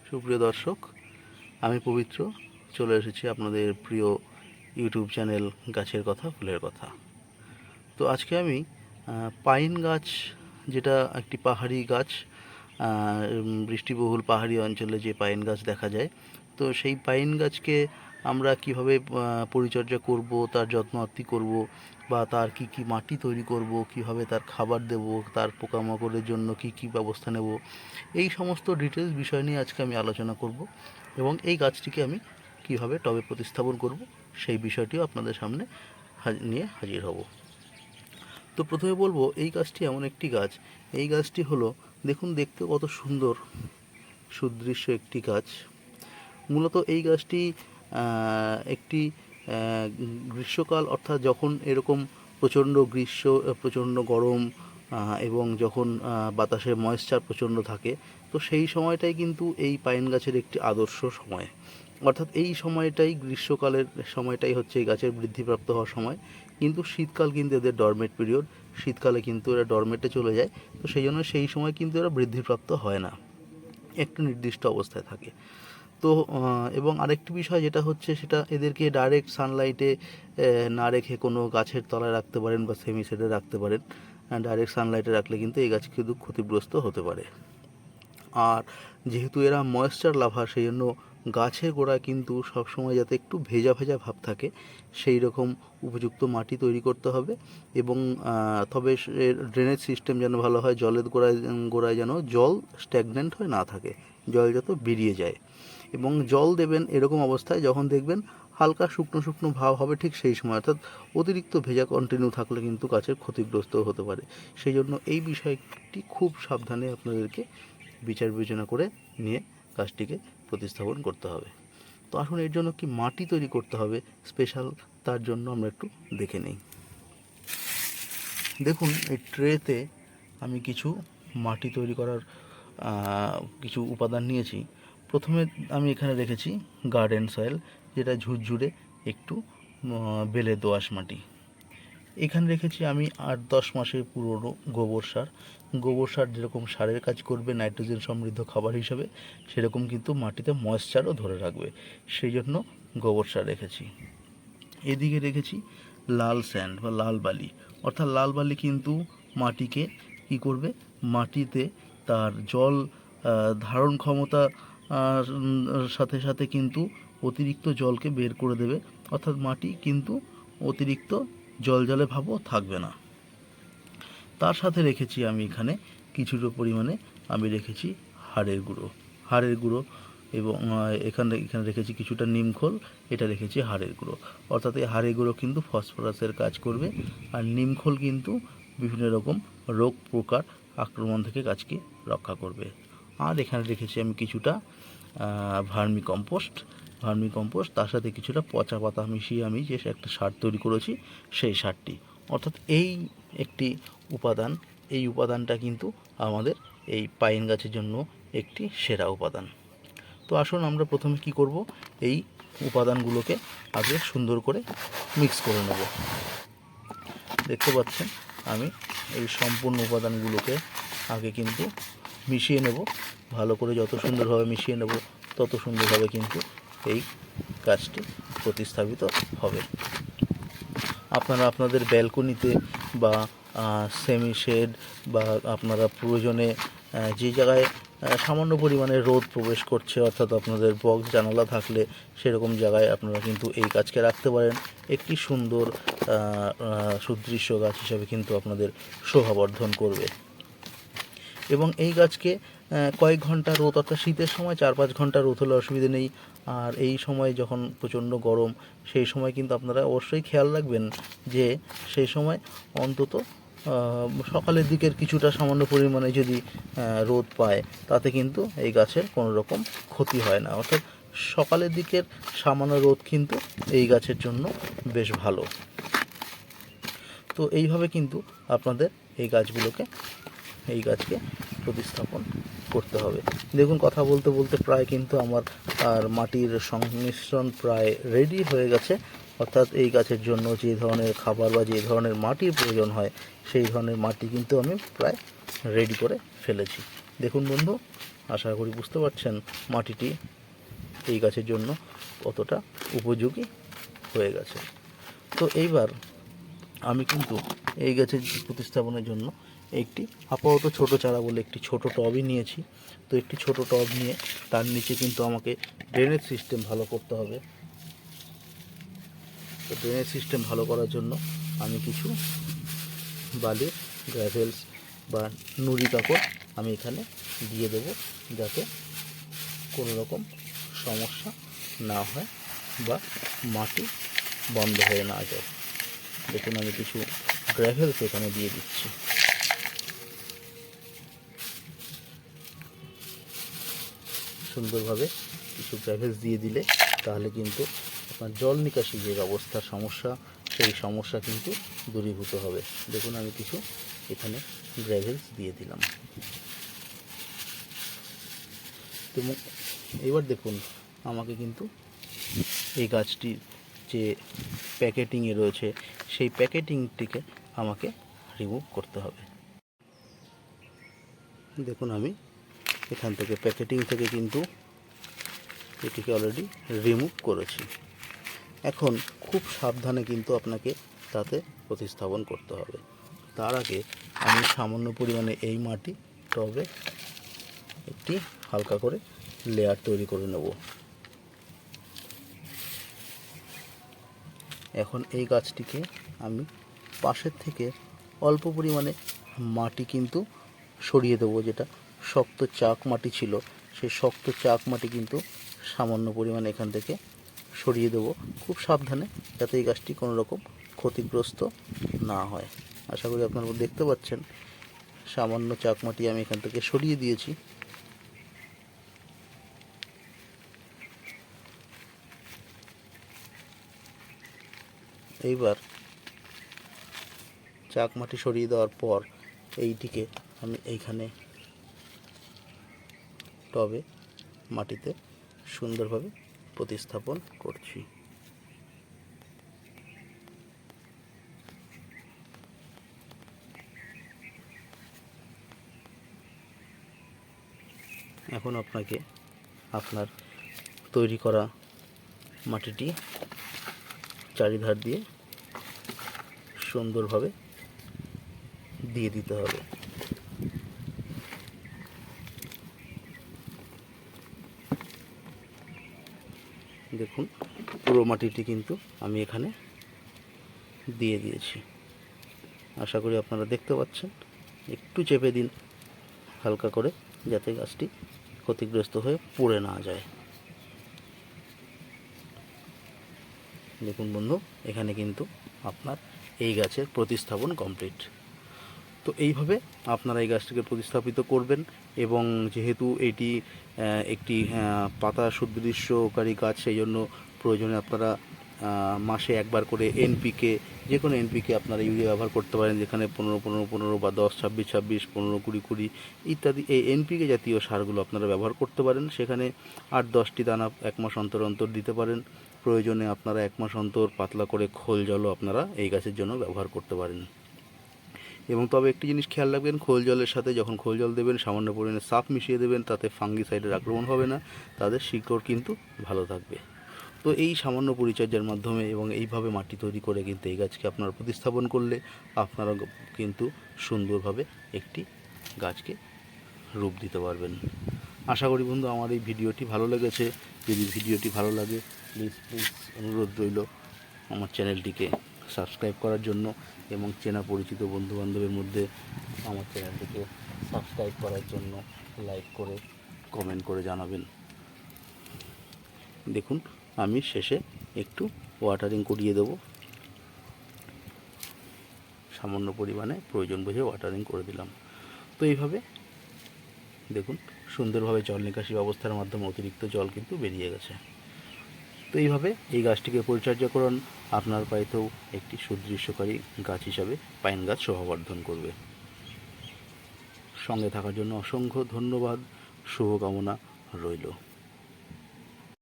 সুপ্রিয় দর্শক, আমি পবিত্র চলে এসেছি আপনাদের প্রিয় ইউটিউব চ্যানেল গাছের কথা ফুলের কথা। তো আজকে আমি পাইন গাছ, যেটা একটি পাহাড়ি গাছ, বৃষ্টিবহুল পাহাড়ি অঞ্চলে যে পাইন গাছ দেখা যায়, তো সেই পাইন গাছকে আমরা কিভাবে পরিচর্যা করব, তার যত্ন আত্তি করব, বা তার কি মাটি তৈরি করব, কিভাবে তার খাবার দেব, তার পোকামাকড়ের জন্য কি ব্যবস্থা নেব, এই সমস্ত ডিটেলস বিষয় নিয়ে আজকে আমি আলোচনা করব এবং এই গাছটিকে আমি কিভাবে টবে প্রতিস্থাপন করব সেই বিষয়টিও আপনাদের সামনে নিয়ে হাজির হব। তো প্রথমে বলবো, এই গাছটি এমন একটি গাছ, এই গাছটি হলো, দেখুন দেখতে কত সুন্দর সুদৃশ্য একটি গাছ। মূলত এই গাছটি একটি গ্রীষ্মকাল, অর্থাৎ যখন এরকম প্রচণ্ড গরম এবং যখন বাতাসে ময়েশ্চার প্রচণ্ড থাকে, তো সেই সময়টাই কিন্তু এই পাইন গাছের একটি আদর্শ সময়। অর্থাৎ এই সময়টাই, গ্রীষ্মকালের সময়টাই হচ্ছে এই গাছের বৃদ্ধিপ্রাপ্ত হওয়ার সময়। কিন্তু শীতকাল কিন্তু এদের ডরমেট পিরিয়ড, শীতকালে কিন্তু এরা ডরমেটে চলে যায়। তো সেই জন্য সেই সময় কিন্তু এরা বৃদ্ধিপ্রাপ্ত হয় না, একটু নির্দিষ্ট অবস্থায় থাকে। তো এবং আরেকটি বিষয় যেটা হচ্ছে, সেটা এদেরকে ডাইরেক্ট সানলাইটে না রেখে কোনো গাছের তলায় রাখতে পারেন বা সেমি শেডে রাখতে পারেন। ডাইরেক্ট সানলাইটে রাখলে কিন্তু এই গাছ কিন্তু ক্ষতিগ্রস্ত হতে পারে। আর যেহেতু এরা ময়েশ্চার লাভার, সেই জন্য গাছের গোড়ায় কিন্তু সবসময় যাতে একটু ভেজা ভেজা ভাব থাকে সেই রকম উপযুক্ত মাটি তৈরি করতে হবে। এবং তবে ড্রেনেজ সিস্টেম যেন ভালো হয়, জলের গোড়ায় যেন জল স্ট্যাগনেন্ট হয়ে না থাকে, জল যত বেরিয়ে যায়। এবং জল দেবেন এরকম অবস্থায় যখন দেখবেন হালকা শুকনো শুকনো ভাব হবে, ঠিক সেই সময়। অর্থাৎ অতিরিক্ত ভেজা কন্টিনিউ থাকলে কিন্তু গাছের ক্ষতিগ্রস্ত হতে পারে। সেই জন্য এই বিষয়টি খুব সাবধানে আপনাদেরকে বিচার বিবেচনা করে নিয়ে গাছটিকে প্রতিস্থাপন করতে হবে। তো আসুন, এর জন্য কি মাটি তৈরি করতে হবে স্পেশাল, তার জন্য আমরা একটু দেখে নিই। দেখুন, এই ট্রেতে আমি কিছু মাটি তৈরি করার কিছু উপাদান নিয়েছি। প্রথমে আমি এখানে রেখেছি গার্ডেন সয়েল, যেটা ঝুরঝুরে একটু বেলে দোআঁশ মাটি। এখানে রেখেছি আমি 8-10 মাসের পুরনো গোবর সার যেরকম সারের কাজ করবে নাইট্রোজেন সমৃদ্ধ খাবার হিসাবে, সেরকম কিন্তু মাটিতে ময়েশ্চারও ধরে রাখবে, সেই জন্য গোবর সার রেখেছি। এদিকে রেখেছি লাল স্যান্ড বা লাল বালি। অর্থাৎ লাল বালি কিন্তু মাটিকে কী করবে, মাটিতে তার জল ধারণ ক্ষমতা সাথে সাথে কিন্তু অতিরিক্ত জলকে বের করে দেবে। অর্থাৎ মাটি কিন্তু অতিরিক্ত জলজলে ভাবও থাকবে না। তার সাথে রেখেছি আমি এখানে কিছুটা পরিমাণে আমি রেখেছি হাড়ের গুঁড়ো এবং এখানে রেখেছি কিছুটা নিমখোল, এটা রেখেছি হাড়ের গুঁড়ো। অর্থাৎ এই হাড়ের গুঁড়ো কিন্তু ফসফরাসের কাজ করবে, আর নিমখোল কিন্তু বিভিন্ন রকম রোগ পোকার আক্রমণ থেকে গাছকে রক্ষা করবে। আর এখানে রেখেছি আমি কিছুটা ভার্মি কম্পোস্ট, তার সাথে কিছুটা পচা পাতা মিশিয়ে আমি যে একটা সার তৈরি করেছি, সেই সারটি। অর্থাৎ এই একটি উপাদান, এই উপাদানটা কিন্তু আমাদের এই পাইন গাছের জন্য একটি সেরা উপাদান। তো আসুন আমরা প্রথমে কি করব, এই উপাদানগুলোকে আগে সুন্দর করে মিক্স করে নেব। দেখতে পাচ্ছেন আমি এই সম্পূর্ণ উপাদানগুলোকে আগে কিন্তু মিশিয়ে নেব ভালো করে। যত সুন্দরভাবে মিশিয়ে নেব তত সুন্দরভাবে কিন্তু এই গাছটি প্রতিস্থাপিত হবে। আপনারা আপনাদের ব্যালকনিতে বা সেমি শেড বা আপনারা প্রয়োজনে যে জায়গায় সামান্য পরিমাণে রোদ প্রবেশ করছে, অর্থাৎ আপনাদের বক্স জানালা থাকলে সেরকম জায়গায় আপনারা কিন্তু এই গাছকে রাখতে পারেন। একটি সুন্দর সুদৃশ্য গাছ হিসাবে কিন্তু আপনাদের শোভাবর্ধন করবে। এবং এই গাছকে কয়েক ঘন্টা রোদ, অর্থাৎ শীতের সময় 4-5 ঘন্টা রোদ হলে অসুবিধে নেই। আর এই সময় যখন প্রচণ্ড গরম, সেই সময় কিন্তু আপনারা অবশ্যই খেয়াল রাখবেন যে সেই সময় অন্তত সকালের দিকের কিছুটা সামান্য পরিমাণে যদি রোদ পায়, তাতে কিন্তু এই গাছের কোনো রকম ক্ষতি হয় না। অর্থাৎ সকালের দিকের সামান্য রোদ কিন্তু এই গাছের জন্য বেশ ভালো। তো এইভাবে কিন্তু আপনাদের এই গাছকে প্রতিস্থাপন করতে হবে। দেখুন, কথা বলতে বলতে প্রায় কিন্তু আমার আর মাটির সংমিশ্রণ প্রায় রেডি হয়ে গেছে। অর্থাৎ এই গাছের জন্য যে ধরনের খাবার বা যে ধরনের মাটির প্রয়োজন হয়, সেই ধরনের মাটি কিন্তু আমি প্রায় রেডি করে ফেলেছি। দেখুন বন্ধু, আশা করি বুঝতে পারছেন মাটিটি এই গাছের জন্য কতটা উপযোগী হয়ে গেছে। তো এইবার আমি কিন্তু এই গাছের প্রতিস্থাপনের জন্য একটি আপাতত ছোট চারা বলে একটি ছোট টবই নিয়েছি। তো একটি ছোট টব নিয়ে তার নিচে কিন্তু আমাকে ড্রেনেজ সিস্টেম ভালো করতে হবে। তো ড্রেনেজ সিস্টেম ভালো করার জন্য আমি কিছু বালি, গ্রাভেলস বা নুড়ি কাকড় আমি এখানে দিয়ে দেব, যাতে কোনো রকম সমস্যা না হয় বা মাটি বন্ধ হয়ে না যায়। দেখুন আমি কিছু গ্রাভেলস এখানে দিয়ে দিচ্ছি। সুন্দরভাবে কিছু গ্রাভেলস দিয়ে দিলে তাহলে কিন্তু আপনার জল নিকাশি যে ব্যবস্থার সমস্যা, সেই সমস্যা কিন্তু দূরীভূত হবে। দেখুন আমি কিছু এখানে গ্রাভেলস দিয়ে দিলাম। তো এবার দেখুন আমাকে কিন্তু এই গাছটির যে প্যাকেটিংয়ে রয়েছে সেই প্যাকেটিংটিকে আমাকে রিমুভ করতে হবে। দেখুন আমি এখান থেকে প্যাকেটিং থেকে কিন্তু এটিকে অলরেডি রিমুভ করেছি। এখন খুব সাবধানে কিন্তু আপনাকে তাতে প্রতিস্থাপন করতে হবে। তার আগে আমি সামান্য পরিমাণে এই মাটি টবে একটি হালকা করে লেয়ার তৈরি করে নেব। এখন এই গাছটিকে আমি পাশের থেকে অল্প পরিমাণে মাটি কিন্তু সরিয়ে দেবো। যেটা শক্ত চাক মাটি ছিল, সেই শক্ত চাক মাটি কিন্তু সামান্য পরিমাণে এখান থেকে সরিয়ে দেবো, খুব সাবধানে, যাতে এই গাছটি কোনো রকম ক্ষতিগ্রস্ত না হয়। আশা করি আপনারা দেখতে পাচ্ছেন সামান্য চাক মাটি আমি এখান থেকে সরিয়ে দিয়েছি। এইবার চাক মাটি সরিয়ে দেওয়ার পর এইটিকে আমি এইখানে টবে মাটিতে সুন্দরভাবে প্রতিস্থাপন করছি। এখন আপনাকে আপনার তৈরি করা মাটিটি চারিধার দিয়ে সুন্দরভাবে দিয়ে দিতে হবে। দেখুন পুরো মাটিটি কিন্তু আমি এখানে দিয়ে দিয়েছি। আশা করি আপনারা দেখতে পাচ্ছেন। একটু চেপে দিন হালকা করে, যাতে গাছটি ক্ষতিগ্রস্ত হয়ে পড়ে না যায়। দেখুন বন্ধু, এখানে কিন্তু আপনার এই গাছের প্রতিস্থাপন কমপ্লিট। তো এইভাবে আপনারা এই গাছটিকে প্রতিস্থাপিত করবেন। এবং যেহেতু এটি একটি পাতা সুদৃশ্যকারী গাছ, সেই জন্য প্রয়োজনে আপনারা মাসে একবার করে এনপিকে, যে কোনো এনপিকে আপনারা ইউরিয়া ব্যবহার করতে পারেন, যেখানে 15-15-15 বা 10-26-26, 15-20-20 ইত্যাদি এই এনপিকে জাতীয় সারগুলো আপনারা ব্যবহার করতে পারেন। সেখানে 8-10টি দানা 1 মাস অন্তর অন্তর দিতে পারেন। প্রয়োজনে আপনারা 1 মাস অন্তর পাতলা করে খোল জলও আপনারা এই গাছের জন্য ব্যবহার করতে পারেন। এবং তবে একটি জিনিস খেয়াল রাখবেন, খোল জলের সাথে যখন খোল জল দেবেন সামান্য পরিমাণে সাফ মিশিয়ে দেবেন, তাতে ফাঙ্গিসাইডের আক্রমণ হবে না, তাদের শিকড় কিন্তু ভালো থাকবে। তো এই সামান্য পরিচর্যার মাধ্যমে এবং এইভাবে মাটি তৈরি করে কিন্তু এই গাছকে আপনারা প্রতিস্থাপন করলে আপনারা কিন্তু সুন্দরভাবে একটি গাছকে রূপ দিতে পারবেন। আশা করি বন্ধু আমার এই ভিডিওটি ভালো লেগেছে। যদি ভিডিওটি ভালো লাগে প্লিজ অনুরোধ রইল আমার চ্যানেলটিকে সাবস্ক্রাইব করার জন্য, এবং চেনা পরিচিত বন্ধুবান্ধবের মধ্যে আমার চ্যানেলটিকে সাবস্ক্রাইব করার জন্য লাইক করে কমেন্ট করে জানাবেন। দেখুন আমি শেষে একটু ওয়াটারিং করিয়ে দেব, সামান্য পরিমাণে প্রয়োজন বুঝে ওয়াটারিং করে দিলাম। তো এইভাবে দেখুন সুন্দরভাবে জল নিকাশি ব্যবস্থার মাধ্যমে অতিরিক্ত জল কিন্তু বেরিয়ে গেছে। তো এইভাবে এই গাছটিকে পরিচর্যা করুন, আপনার বাড়িতেও একটি সুদৃশ্যকারী গাছ হিসাবে পাইন গাছ শোভাবর্ধন করবে। সঙ্গে থাকার জন্য অসংখ্য ধন্যবাদ, শুভকামনা রইল।